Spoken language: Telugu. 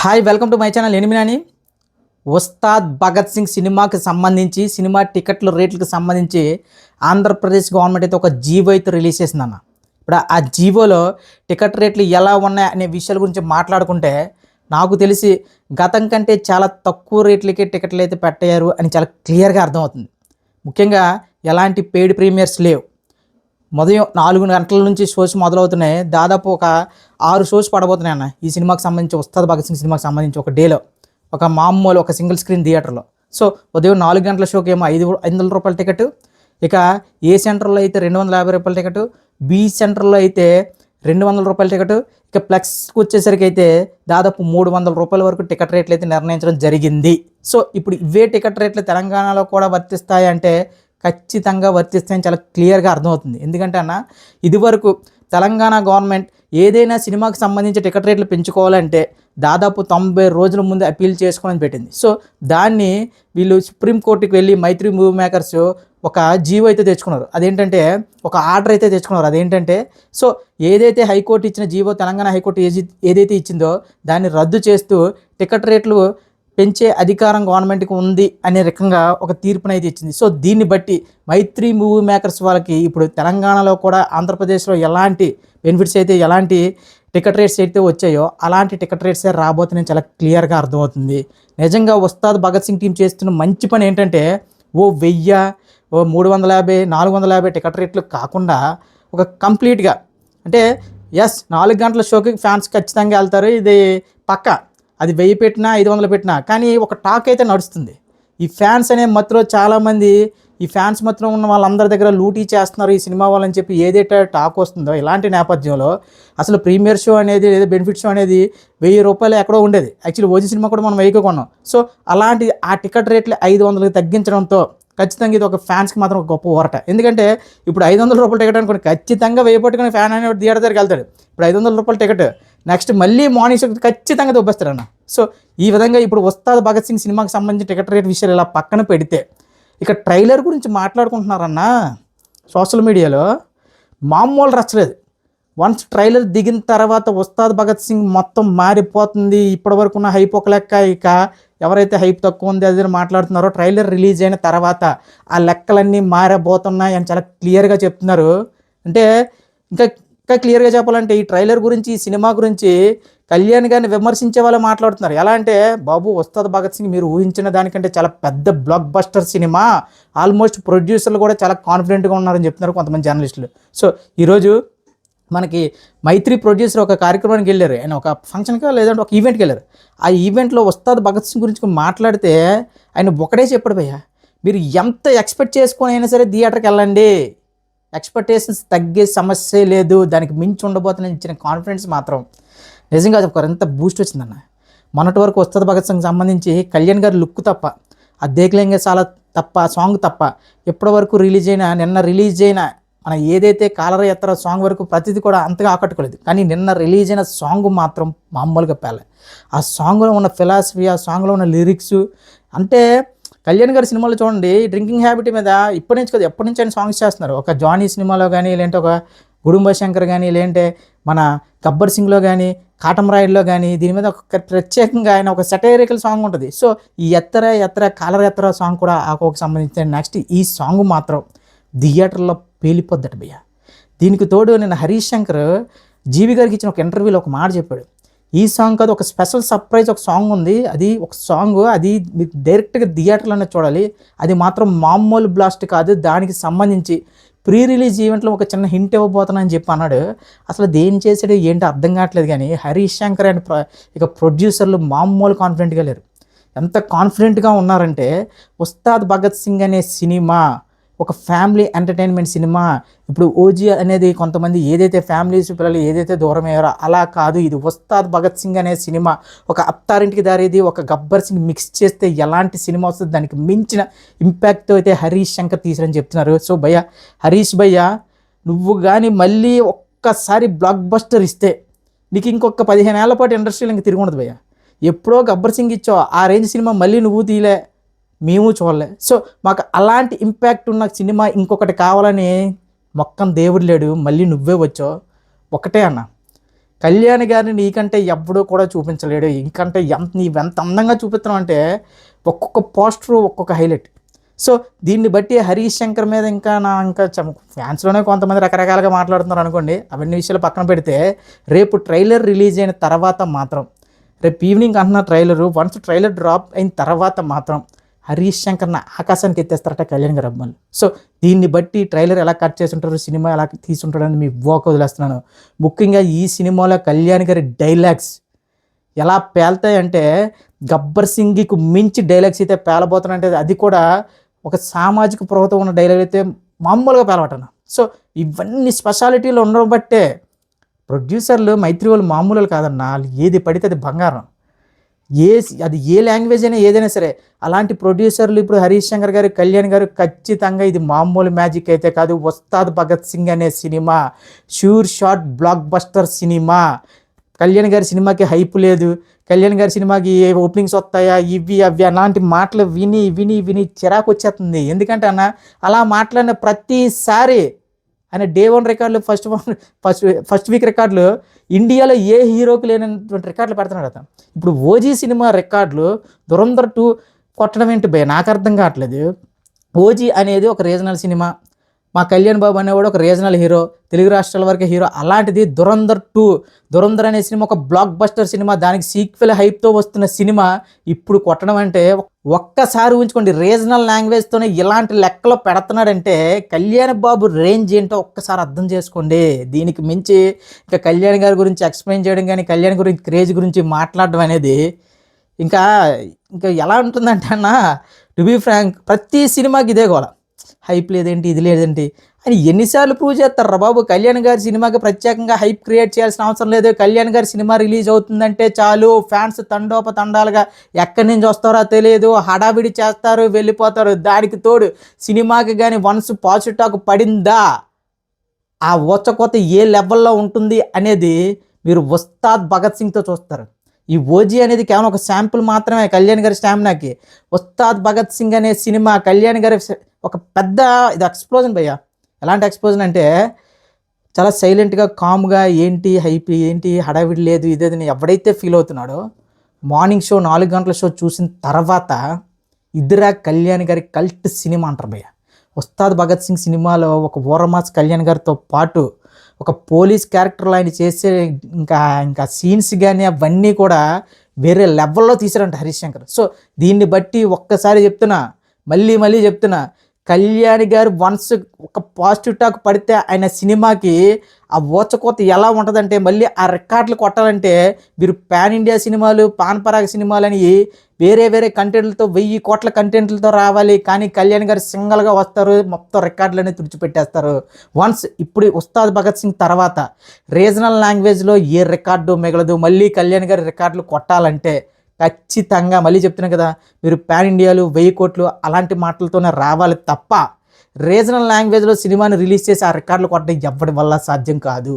Hi welcome to my channel ఎనిమినాని. ఉస్తాద్ భగత్ సింగ్ సినిమాకి సంబంధించి సినిమా టికెట్ల రేట్లకు సంబంధించి ఆంధ్రప్రదేశ్ గవర్నమెంట్ అయితే ఒక జీవో అయితే రిలీజ్ చేసిందన్న. ఇప్పుడు ఆ జీవోలో టికెట్ రేట్లు ఎలా ఉన్నాయి అనే విషయాల గురించి మాట్లాడుకుంటే నాకు తెలిసి గతం కంటే చాలా తక్కువ రేట్లకే టికెట్లు అయితే పెట్టారు అని చాలా క్లియర్గా అర్థమవుతుంది. ముఖ్యంగా ఎలాంటి పెయిడ్ ప్రీమియర్స్ లేవు. ఉదయం 4 గంటల నుంచి షోస్ మొదలవుతున్నాయి. దాదాపు ఒక 6 షోస్ పడబోతున్నాయి అన్న ఈ సినిమాకి సంబంధించి, ఉస్తాద్ భగత్ సింగ్ సినిమాకి సంబంధించి ఒక డేలో, ఒక మామూలు ఒక సింగిల్ స్క్రీన్ థియేటర్లో. సో ఉదయం 4 గంటల షోకి ఏమో 500 రూపాయల టికెట్, ఇక ఏ సెంటర్లో అయితే 250 రూపాయల టికెట్, బి సెంటర్లో అయితే 200 రూపాయల టికెట్, ఇక ప్లక్స్కి వచ్చేసరికి అయితే దాదాపు 300 రూపాయల వరకు టికెట్ రేట్లు అయితే నిర్ణయించడం జరిగింది. సో ఇప్పుడు ఇవే టికెట్ రేట్లు తెలంగాణలో కూడా వర్తిస్తాయి అంటే ఖచ్చితంగా వర్తిస్తాయని చాలా క్లియర్గా అర్థమవుతుంది. ఎందుకంటే అన్న, ఇదివరకు తెలంగాణ గవర్నమెంట్ ఏదైనా సినిమాకి సంబంధించి టికెట్ రేట్లు పెంచుకోవాలంటే దాదాపు 90 రోజుల ముందు అప్పీల్ చేసుకోవాలని పెట్టింది. సో దాన్ని వీళ్ళు సుప్రీంకోర్టుకి వెళ్ళి మైత్రి మూవీ మేకర్స్ ఒక జీవో అయితే తెచ్చుకున్నారు. అదేంటంటే ఒక ఆర్డర్ అయితే తెచ్చుకున్నారు. అదేంటంటే సో ఏదైతే హైకోర్టు ఇచ్చిన జీవో, తెలంగాణ హైకోర్టు ఏదైతే ఇచ్చిందో దాన్ని రద్దు చేస్తూ టికెట్ రేట్లు పెంచే అధికారం గవర్నమెంట్కి ఉంది అనే రకంగా ఒక తీర్పునైతే ఇచ్చింది. సో దీన్ని బట్టి మైత్రి మూవీ మేకర్స్ వాళ్ళకి ఇప్పుడు తెలంగాణలో కూడా ఆంధ్రప్రదేశ్లో ఎలాంటి బెనిఫిట్స్ అయితే, ఎలాంటి టికెట్ రేట్స్ అయితే వచ్చాయో అలాంటి టికెట్ రేట్సే రాబోతున్నాయి చాలా క్లియర్గా అర్థమవుతుంది. నిజంగా ఉస్తాద్ భగత్ సింగ్ టీం చేస్తున్న మంచి పని ఏంటంటే ఓ 1000, ఓ 350, 450 టికెట్ రేట్లు కాకుండా ఒక కంప్లీట్గా, అంటే 4 గంటల షోకి ఫ్యాన్స్ ఖచ్చితంగా వెళ్తారు, ఇది పక్క. అది 1000 పెట్టినా 500 పెట్టినా కానీ ఒక టాక్ అయితే నడుస్తుంది. ఈ ఫ్యాన్స్ అనే మత్తులో చాలామంది, ఈ ఫ్యాన్స్ మత్తులో ఉన్న వాళ్ళందరి దగ్గర లూటీ చేస్తున్నారు ఈ సినిమా వాళ్ళని చెప్పి ఏదైతే టాక్ వస్తుందో, ఇలాంటి నేపథ్యంలో అసలు ప్రీమియర్ షో అనేది లేదా బెనిఫిట్ షో అనేది 1000 రూపాయలు ఎక్కడో ఉండేది. యాక్చువల్లీ ఓజీ సినిమా కూడా మనం 1000కి కొన్నాం. సో అలాంటి ఆ టికెట్ రేట్లు 500కి తగ్గించడంతో ఖచ్చితంగా ఇది ఒక ఫ్యాన్స్కి మాత్రం ఒక గొప్ప ఊరట. ఎందుకంటే ఇప్పుడు 500 రూపాయల టికెట్ అనుకోండి, ఖచ్చితంగా 1000 పట్టుకుని ఫ్యాన్ అనే థియేటర్ దగ్గరికి వెళ్తాడు. ఇప్పుడు 500 రూపాయల టికెట్ నెక్స్ట్ మళ్ళీ మార్నింగ్ షోకి ఖచ్చితంగా దొబ్బేస్తారన్న. సో ఈ విధంగా ఇప్పుడు ఉస్తాద్ భగత్ సింగ్ సినిమాకి సంబంధించిన టికెట్ రేట్ విషయాలు ఇలా పక్కన పెడితే, ఇక ట్రైలర్ గురించి మాట్లాడుకుంటున్నారన్న సోషల్ మీడియాలో మామూలు రచ్చలేదు. వన్స్ ట్రైలర్ దిగిన తర్వాత ఉస్తాద్ భగత్ సింగ్ మొత్తం మారిపోతుంది. ఇప్పటివరకు ఉన్న హైప్ ఒక లెక్క, ఇక ఎవరైతే హైప్ తక్కువ ఉంది అది మాట్లాడుతున్నారో ట్రైలర్ రిలీజ్ అయిన తర్వాత ఆ లెక్కలన్నీ మారబోతున్నాయి అని చాలా క్లియర్గా చెప్తున్నారు. అంటే ఇంకా క్లియర్గా చెప్పాలంటే ఈ ట్రైలర్ గురించి, ఈ సినిమా గురించి కళ్యాణ్ గారిని విమర్శించే వాళ్ళు మాట్లాడుతున్నారు. ఎలా అంటే, బాబు ఉస్తాద్ భగత్ సింగ్ మీరు ఊహించిన దానికంటే చాలా పెద్ద బ్లాక్ బస్టర్ సినిమా, ఆల్మోస్ట్ ప్రొడ్యూసర్లు కూడా చాలా కాన్ఫిడెంట్గా ఉన్నారని చెప్తున్నారు కొంతమంది జర్నలిస్టులు. సో ఈరోజు మనకి మైత్రి ప్రొడ్యూసర్ ఒక కార్యక్రమానికి వెళ్ళారు. ఆయన ఒక ఫంక్షన్కి లేదంటే ఒక ఈవెంట్కి వెళ్ళారు. ఆ ఈవెంట్లో ఉస్తాద్ భగత్ సింగ్ గురించి మాట్లాడితే ఆయన ఒకటే చెప్పాడు, భయ్యా మీరు ఎంత ఎక్స్పెక్ట్ చేసుకొని అయినా సరే థియేటర్కి వెళ్ళండి, ఎక్స్పెక్టేషన్స్ తగ్గే సమస్య లేదు, దానికి మించి ఉండబోతుందని ఇచ్చిన కాన్ఫిడెన్స్ మాత్రం నిజంగా అది ఒక ఎంత బూస్ట్ వచ్చిందన్న. మొన్నటి వరకు ఉస్తాద్ భగత్ సింగ్ సంబంధించి కళ్యాణ్ గారి లుక్ తప్ప, ఆ దేఖలేంగే చాలా తప్ప, సాంగ్ తప్ప ఇప్పటి వరకు నిన్న రిలీజ్ అయిన మన ఏదైతే కాలర ఎత్తర సాంగ్ వరకు ప్రతిదీ కూడా అంతగా ఆకట్టుకోలేదు. కానీ నిన్న రిలీజ్ అయిన సాంగ్ మాత్రం మామూలుగా పేలే. ఆ సాంగ్లో ఉన్న ఫిలాసఫీ, ఆ సాంగ్లో ఉన్న లిరిక్స్, అంటే కళ్యాణ్ గారి సినిమాలో చూడండి డ్రింకింగ్ హ్యాబిట్ మీద ఇప్పటి నుంచి కదా ఎప్పటి నుంచి ఆయన సాంగ్స్ చేస్తున్నారు. ఒక జానీ సినిమాలో కానీ, లేదంటే ఒక గుడుంబ శంకర్ కానీ, లేదంటే మన గబ్బర్ సింగ్లో కానీ, కాటమరాయుడులో కానీ దీని మీద ఒక ప్రత్యేకంగా ఆయన ఒక సెటైరికల్ సాంగ్ ఉంటుంది. సో ఈ ఎత్తర కాలర్ ఎత్తర సాంగ్ కూడా ఆకోకు సంబంధించిన. నెక్స్ట్ ఈ సాంగ్ మాత్రం థియేటర్లో పేలిపోద్దట భయ్య. దీనికి తోడు నేను హరీష్ శంకర్ జీవి గారికి ఇచ్చిన ఒక ఇంటర్వ్యూలో ఒక మాట చెప్పాడు, ఈ సాంగ్ కాదు ఒక స్పెషల్ సర్ప్రైజ్ ఒక సాంగ్ ఉంది, అది ఒక సాంగ్, అది మీరు డైరెక్ట్గా థియేటర్లోనే చూడాలి, అది మాత్రం మామూలు బ్లాస్ట్ కాదు, దానికి సంబంధించి ప్రీ రిలీజ్ ఈవెంట్లో ఒక చిన్న హింట్ ఇవ్వబోతున్నానని చెప్పి అన్నాడు. అసలు దేని చేసాడు ఏంటో అర్థం కావట్లేదు. కానీ హరీష్ శంకర్ అండ్ ఇక ప్రొడ్యూసర్లు మామూలు కాన్ఫిడెంట్గా లేరు. ఎంత కాన్ఫిడెంట్గా ఉన్నారంటే ఉస్తాద్ భగత్ సింగ్ అనే సినిమా ఒక ఫ్యామిలీ ఎంటర్టైన్మెంట్ సినిమా. ఇప్పుడు ఓజీ అనేది కొంతమంది ఏదైతే ఫ్యామిలీస్ పిల్లలు ఏదైతే దూరం అయ్యారో అలా కాదు, ఇది ఉస్తాద్ భగత్ సింగ్ అనే సినిమా ఒక అత్తారింటికి దారేది, ఒక గబ్బర్ సింగ్ మిక్స్ చేస్తే ఎలాంటి సినిమా వస్తుంది, దానికి మించిన ఇంపాక్ట్తో అయితే హరీష్ శంకర్ తీసారని చెప్తున్నారు. సో భయ్య, హరీష్ భయ్య నువ్వు కానీ మళ్ళీ ఒక్కసారి బ్లాక్ బస్టర్ ఇస్తే నీకు ఇంకొక 15 ఏళ్ల పాటు ఇండస్ట్రీలో ఇంక తిరిగి ఉండదు భయ్య. ఎప్పుడో గబ్బర్ సింగ్ ఇచ్చావు, ఆ రేంజ్ సినిమా మళ్ళీ నువ్వు తీయలే, మేము చూడలే. సో మాకు అలాంటి ఇంపాక్ట్ ఉన్న సినిమా ఇంకొకటి కావాలని మొక్కం దేవుడు లేడు, మళ్ళీ నువ్వే వచ్చావు. ఒకటే అన్న, కళ్యాణ్ గారిని నీకంటే ఎవ్వడూ కూడా చూపించలేడు. ఇంకంటే నీవెంత అందంగా చూపిస్తున్నావు అంటే ఒక్కొక్క పోస్టరు ఒక్కొక్క హైలైట్. సో దీన్ని బట్టి హరీష్ శంకర్ మీద ఇంకా ఫ్యాన్స్లోనే కొంతమంది రకరకాలుగా మాట్లాడుతున్నారు అనుకోండి. అవన్నీ విషయాలు పక్కన పెడితే రేపు ట్రైలర్ రిలీజ్ అయిన తర్వాత మాత్రం, రేపు ఈవినింగ్ అంటున్న ట్రైలరు, వన్స్ ట్రైలర్ డ్రాప్ అయిన తర్వాత మాత్రం హరీష్ శంకర్ని ఆకాశానికి ఎత్తేస్తారట కళ్యాణ్ గారు అభిమానులు. సో దీన్ని బట్టి ట్రైలర్ ఎలా కట్ చేసి ఉంటారు, సినిమా ఎలా తీసుంటాడని మీ వాక్ వదిలేస్తున్నాను. ముఖ్యంగా ఈ సినిమాలో కళ్యాణ్ గారి డైలాగ్స్ ఎలా పేలుతాయంటే గబ్బర్ సింగ్కి మించి డైలాగ్స్ అయితే పేలబోతున్నాయంటే అది కూడా ఒక సామాజిక ప్రవృత్తి ఉన్న డైలాగ్ అయితే మామూలుగా పేలబట్టను. సో ఇవన్నీ స్పెషాలిటీలు ఉండడం బట్టే ప్రొడ్యూసర్లు మైత్రి వాళ్ళు మామూలు కాదన్నా. వాళ్ళు ఏది పడితే అది బంగారం. అది ఏ లాంగ్వేజ్ అయినా ఏదైనా సరే. అలాంటి ప్రొడ్యూసర్లు ఇప్పుడు హరీష్ శంకర్ గారు, కళ్యాణ్ గారు ఖచ్చితంగా ఇది మామూలు మ్యాజిక్ అయితే కాదు. ఉస్తాద్ భగత్ సింగ్ అనే cinema sure shot block buster cinema. Kalyan గారి సినిమాకి హైప్ లేదు, కళ్యాణ్ గారి సినిమాకి ఏ ఓపెనింగ్స్ వస్తాయా, ఇవి అవి అలాంటి మాటలు విని విని విని చిరాకు వచ్చేస్తుంది. ఎందుకంటే అన్న అలా మాట్లాడిన ప్రతిసారి ఆయన డే 1 రికార్డులు, ఫస్ట్ వీక్ రికార్డులు ఇండియాలో ఏ హీరోకి లేనటువంటి రికార్డులు పెడుతున్నాడు అతను. ఇప్పుడు ఓజీ సినిమా రికార్డులు దురంధర్ 2 కొట్టడం ఏంటి భయ, నాకు అర్థం కావట్లేదు. ఓజీ అనేది ఒక రీజనల్ సినిమా, మా కళ్యాణ్ బాబు అనేవాడు ఒక రీజనల్ హీరో, తెలుగు రాష్ట్రాల వరకే హీరో. అలాంటిది దురంధర్ అనే సినిమా ఒక బ్లాక్ బస్టర్ సినిమా, దానికి సీక్వెల్ హైప్తో వస్తున్న సినిమా ఇప్పుడు కొట్టడం అంటే ఒక్కసారి ఊహించుకోండి. రీజనల్ లాంగ్వేజ్తోనే ఇలాంటి లెక్కలో పెడుతున్నాడంటే కళ్యాణ్ బాబు రేంజ్ ఏంటో ఒక్కసారి అర్థం చేసుకోండి. దీనికి మించి ఇంకా కళ్యాణ్ గారి గురించి ఎక్స్ప్లెయిన్ చేయడం కానీ, కళ్యాణ్ గురించి క్రేజ్ గురించి మాట్లాడడం అనేది ఇంకా ఎలా ఉంటుందంటే అన్న, టు బీ ఫ్రాంక్, ప్రతి సినిమాకి ఇదే గోల. హైప్ లేదేంటి, ఇది లేదేంటి అని ఎన్నిసార్లు ప్రూవ్ చేస్తారా బాబు. కళ్యాణ్ గారి సినిమాకి ప్రత్యేకంగా హైప్ క్రియేట్ చేయాల్సిన అవసరం లేదు. కళ్యాణ్ గారి సినిమా రిలీజ్ అవుతుందంటే చాలు, ఫ్యాన్స్ తండోపతండాలుగా ఎక్కడి నుంచి వస్తారో తెలియదు, హడావిడి చేస్తారు, వెళ్ళిపోతారు. దానికి తోడు సినిమాకి కానీ వన్స్ పాజిటివ్ టాక్ పడిందా, ఆ ఊచకోత ఏ లెవెల్లో ఉంటుంది అనేది మీరు ఉస్తాద్ భగత్ సింగ్తో చూస్తారు. ఈ ఓజీ అనేది కేవలం ఒక శాంపుల్ మాత్రమే కళ్యాణ్ గారి స్టామినాకి. ఉస్తాద్ భగత్ సింగ్ అనే సినిమా కళ్యాణ్ గారి ఒక పెద్ద ఇది ఎక్స్ప్లోజన్ భయ్యా. ఎలాంటి ఎక్స్ప్లోజన్ అంటే చాలా సైలెంట్గా కామ్గా ఏంటి హైప్ ఏంటి హడావిడి లేదు ఇదేదని ఎవడైతే ఫీల్ అవుతున్నాడో, మార్నింగ్ షో 4 గంటల షో చూసిన తర్వాత ఇదిరా కళ్యాణ్ గారి కల్ట్ సినిమా అంటారు భయ్య. ఉస్తాద్ భగత్ సింగ్ సినిమాలో ఒక ఊరమాస్ కళ్యాణ్ గారితో పాటు ఒక పోలీస్ క్యారెక్టర్లో ఆయన చేసే ఇంకా సీన్స్ కానీ అవన్నీ కూడా వేరే లెవెల్లో తీశారంట హరీష్ శంకర్. సో దీన్ని బట్టి ఒక్కసారి చెప్తున్నా, మళ్ళీ చెప్తున్నా, కళ్యాణ్ గారు వన్స్ ఒక పాజిటివ్ టాక్ పడితే ఆయన సినిమాకి ఆ ఊచకోత ఎలా ఉంటుందంటే, మళ్ళీ ఆ రికార్డులు కొట్టాలంటే మీరు పాన్ ఇండియా సినిమాలు, పాన్ పరాగ సినిమాలు అని వేరే కంటెంట్లతో 1000 కోట్ల కంటెంట్లతో రావాలి. కానీ కళ్యాణ్ గారు సింగల్గా వస్తారు, మొత్తం రికార్డులన్నీ తుడిచిపెట్టేస్తారు. వన్స్ ఇప్పుడు ఉస్తాద్ భగత్ సింగ్ తర్వాత రీజనల్ లాంగ్వేజ్లో ఏ రికార్డు మిగలదు. మళ్ళీ కళ్యాణ్ గారి రికార్డులు కొట్టాలంటే ఖచ్చితంగా మళ్ళీ చెప్తున్నాను కదా, మీరు పాన్ ఇండియాలు 1000 కోట్లు అలాంటి మాటలతోనే రావాలి తప్ప రీజనల్ లాంగ్వేజ్లో సినిమాని రిలీజ్ చేసి ఆ రికార్డులు కొట్టడం ఎవ్వడి వల్ల సాధ్యం కాదు.